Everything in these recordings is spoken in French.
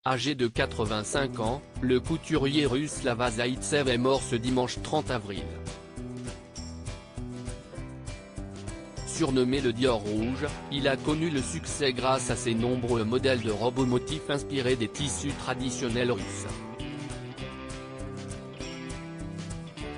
Âgé de 85 ans, le couturier russe Slava Zaïtsev est mort ce dimanche 30 avril. Surnommé le Dior rouge, il a connu le succès grâce à ses nombreux modèles de robes motifs inspirés des tissus traditionnels russes.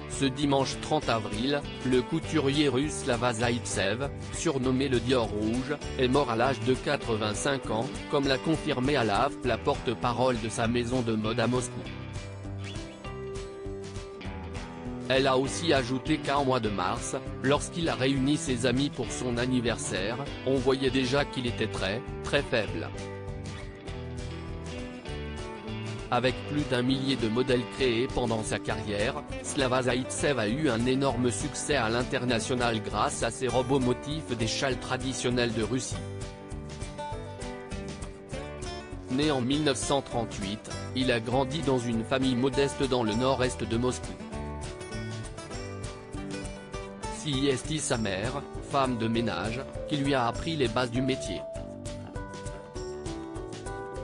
Ce dimanche 30 avril, le couturier russe Slava Zaïtsev, surnommé le Dior rouge, est mort à l'âge de 85 ans, comme l'a confirmé à la AFP la porte-parole de sa maison de mode à Moscou. Elle a aussi ajouté qu'en mois de mars, lorsqu'il a réuni ses amis pour son anniversaire, on voyait déjà qu'il était très faible. Avec plus d'1 millier de modèles créés pendant sa carrière, Slava Zaïtsev a eu un énorme succès à l'international grâce à ses robes motifs des châles traditionnels de Russie. Né en 1938, il a grandi dans une famille modeste dans le nord-est de Moscou. C'est sa mère, femme de ménage, qui lui a appris les bases du métier.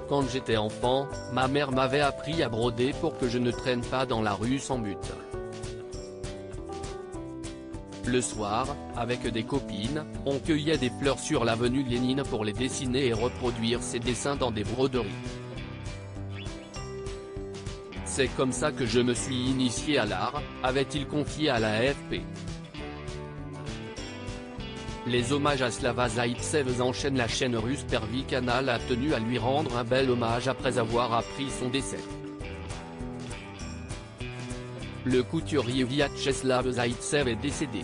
Quand j'étais enfant, ma mère m'avait appris à broder pour que je ne traîne pas dans la rue sans but. Le soir, avec des copines, on cueillait des fleurs sur l'avenue Lénine pour les dessiner et reproduire ces dessins dans des broderies. C'est comme ça que je me suis initié à l'art, avait-il confié à la AFP. Les hommages à Slava Zaïtsev enchaînent. La chaîne russe Pervy Canal a tenu à lui rendre un bel hommage après avoir appris son décès. Le couturier Vyacheslav Zaïtsev est décédé.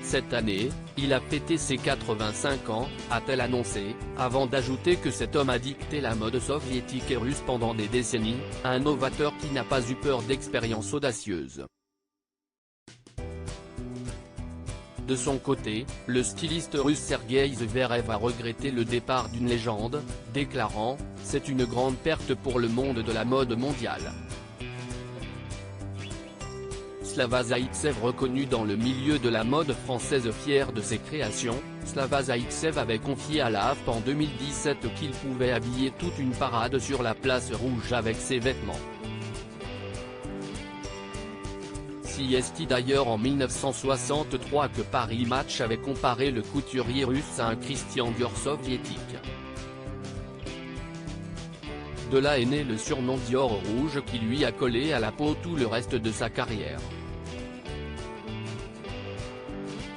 Cette année, il a fêté ses 85 ans, a-t-elle annoncé, avant d'ajouter que cet homme a dicté la mode soviétique et russe pendant des décennies, un novateur qui n'a pas eu peur d'expériences audacieuses. De son côté, le styliste russe Sergueï Zverev a regretté le départ d'une légende, déclarant « C'est une grande perte pour le monde de la mode mondiale ». Slava Zaïtsev reconnu dans le milieu de la mode française fier de ses créations, Slava Zaïtsev avait confié à la AFP en 2017 qu'il pouvait habiller toute une parade sur la place rouge avec ses vêtements. C'est d'ailleurs en 1963 que Paris Match avait comparé le couturier russe à un Christian Dior soviétique. De là est né le surnom Dior rouge qui lui a collé à la peau tout le reste de sa carrière.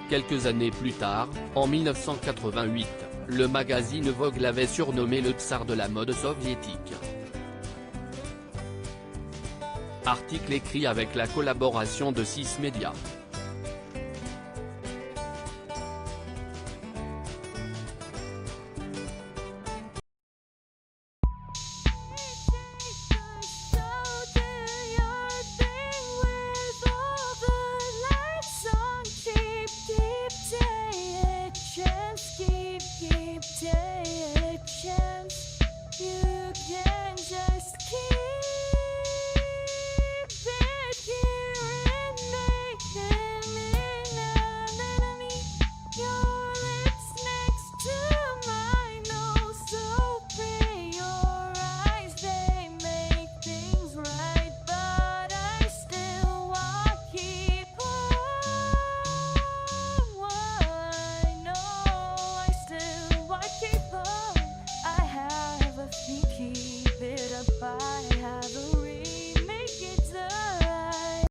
Quelques années plus tard, en 1988, le magazine Vogue l'avait surnommé le tsar de la mode soviétique. Article écrit avec la collaboration de 6 médias.